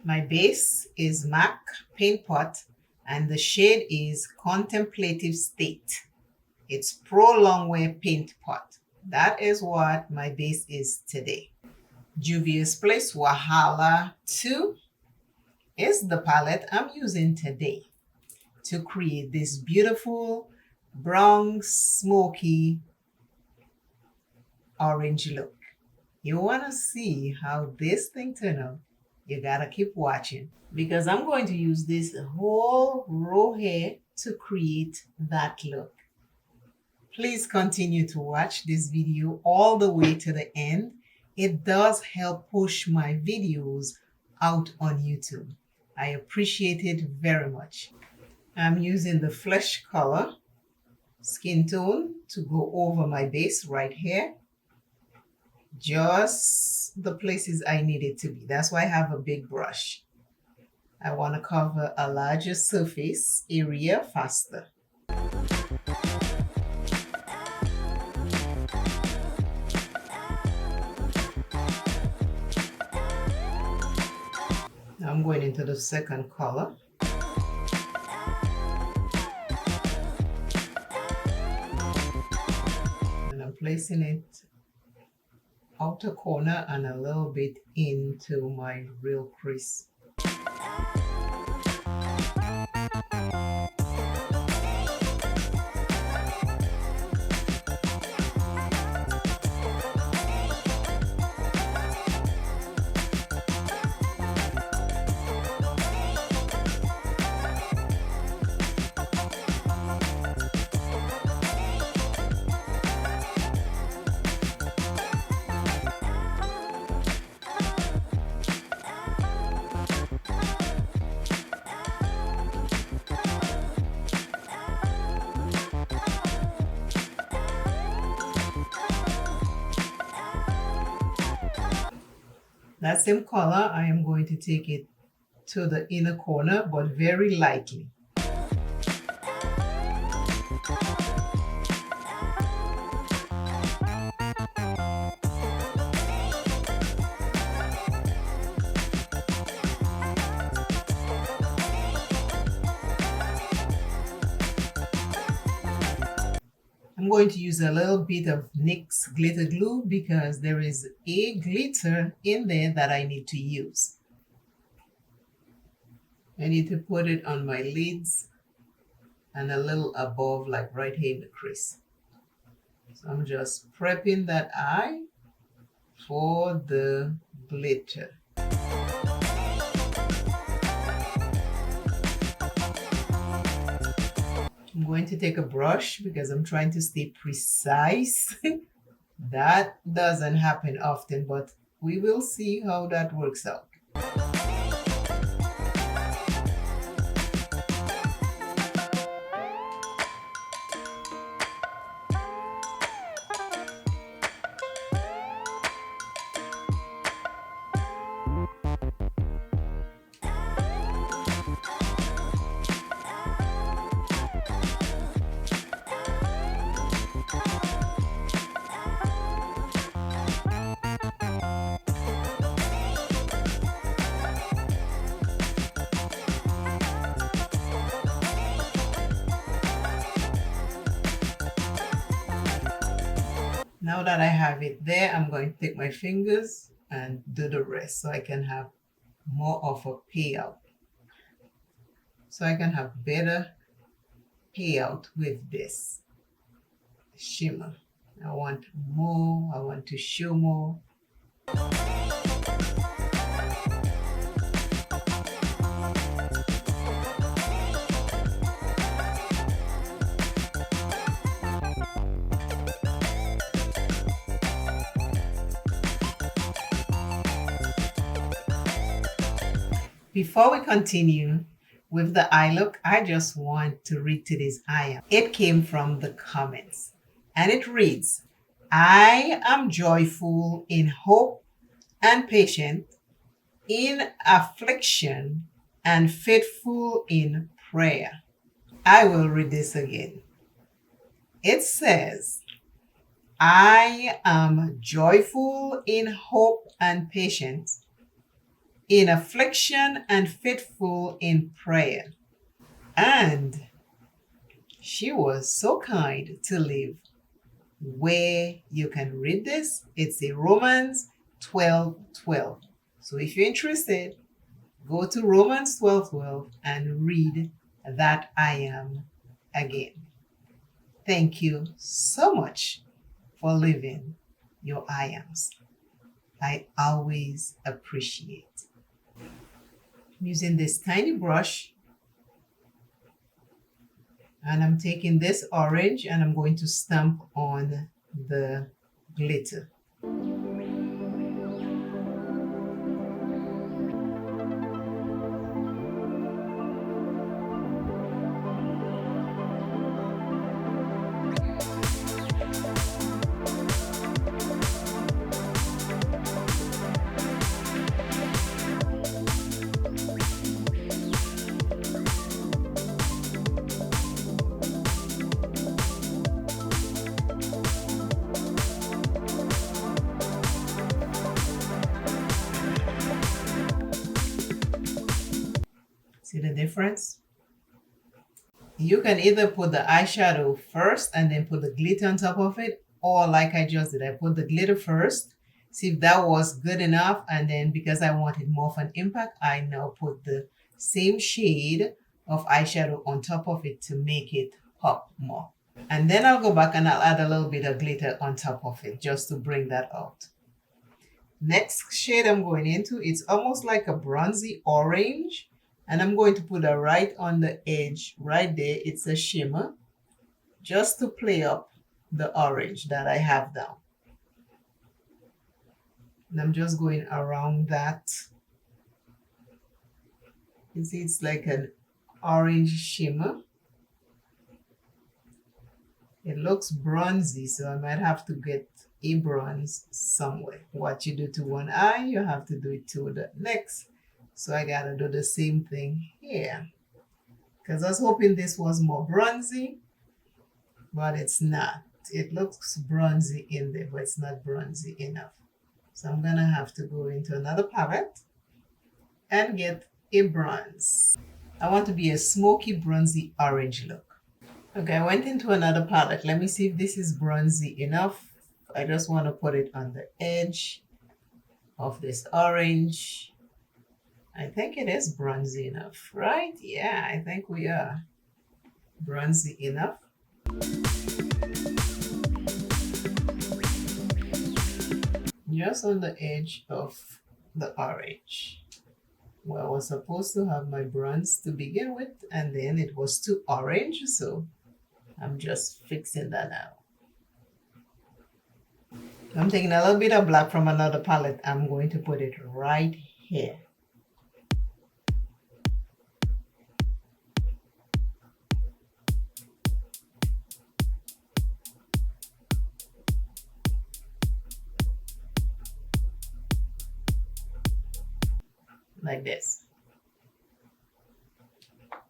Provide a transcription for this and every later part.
My base is MAC Paint Pot and the shade is Contemplative State. It's Pro Longwear Paint Pot. That is what my base is today. Juvia's Place Wahala 2 is the palette I'm using today to create this beautiful brown smoky orange look. You want to see how this thing turned out? You gotta keep watching because I'm going to use this whole row here to create that look. Please continue to watch this video all the way to the end. It does help push my videos out on YouTube. I appreciate it very much. I'm using the flesh color skin tone to go over my base right here. Just the places I need it to be. That's why I have a big brush. I want to cover a larger surface area faster. Now I'm going into the second color. And I'm placing it outer corner and a little bit into my real crease. That same color, I am going to take it to the inner corner, but very lightly. I'm going to use a little bit of NYX glitter glue because there is a glitter in there that I need to use. I need to put it on my lids and a little above, like right here in the crease. So I'm just prepping that eye for the glitter. I'm going to take a brush because I'm trying to stay precise. That doesn't happen often, but we will see how that works out. Now that I have it there, I'm going to take my fingers and do the rest so I can have more of a payout. So I can have better payout with this shimmer. I want more, I want to show more. Before we continue with the eye look, I just want to read today's eye. It came from the comments and it reads, I am joyful in hope and patient, in affliction and faithful in prayer. I will read this again. It says, I am joyful in hope and patience, in affliction and faithful in prayer. And she was so kind to leave where you can read this. It's in Romans 12:12. So if you're interested, go to Romans 12:12 and read that I am again. Thank you so much for leaving your I ams. I always appreciate. I'm using this tiny brush, and I'm taking this orange and I'm going to stamp on the glitter. See the difference? You can either put the eyeshadow first and then put the glitter on top of it, or like I just did, I put the glitter first, see if that was good enough, and then because I wanted more of an impact, I now put the same shade of eyeshadow on top of it to make it pop more. And then I'll go back and I'll add a little bit of glitter on top of it just to bring that out. Next shade I'm going into, it's almost like a bronzy orange. And I'm going to put it right on the edge, right there. It's a shimmer, just to play up the orange that I have down. And I'm just going around that. You see, it's like an orange shimmer. It looks bronzy, so I might have to get a bronze somewhere. What you do to one eye, you have to do it to the next. So I gotta do the same thing here. Because I was hoping this was more bronzy, but it's not. It looks bronzy in there, but it's not bronzy enough. So I'm gonna have to go into another palette and get a bronze. I want to be a smoky bronzy orange look. Okay, I went into another palette. Let me see if this is bronzy enough. I just want to put it on the edge of this orange. I think it is bronzy enough, right? Yeah, I think we are bronzy enough. Just on the edge of the orange. Well, I was supposed to have my bronze to begin with, and then it was too orange, so I'm just fixing that now. I'm taking a little bit of black from another palette. I'm going to put it right here. Like this.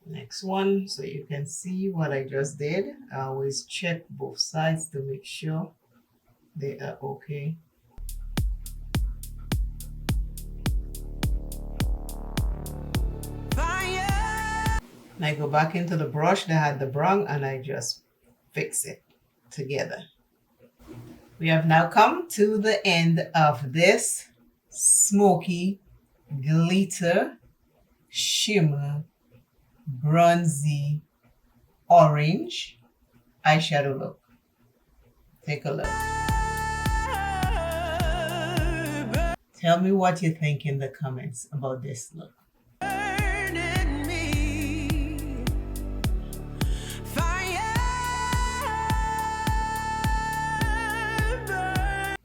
Next one, so you can see what I just did. I always check both sides to make sure they are okay. And I go back into the brush that had the brown and I just fix it together. We have now come to the end of this smoky glitter shimmer bronzy orange eyeshadow look. Take a look. Tell me what you think in the comments about this look.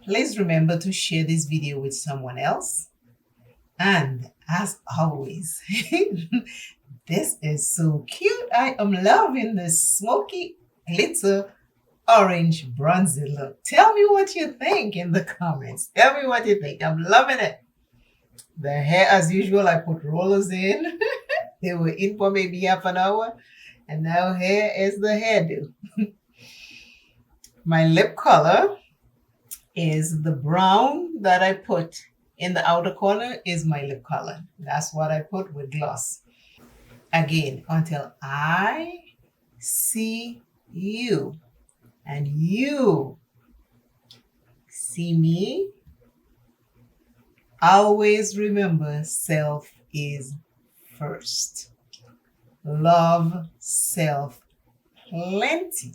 Please remember to share this video with someone else. And as always, this is so cute. I am loving this smoky glitter orange bronzy look. Tell me what you think in the comments. Tell me what you think. I'm loving it. The hair, as usual, I put rollers in. They were in for maybe half an hour. And now here is the hairdo. My lip color is the brown that I put In the outer corner is my lip color. That's what I put with gloss. Again, until I see you and you see me, always remember self is first. Love self plenty.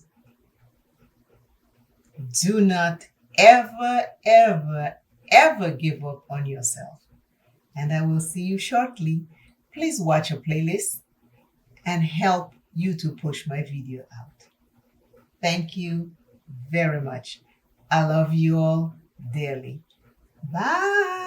Do not ever, ever, ever give up on yourself. And I will see you shortly. Please watch a playlist and help you to push my video out. Thank you very much. I love you all dearly. Bye.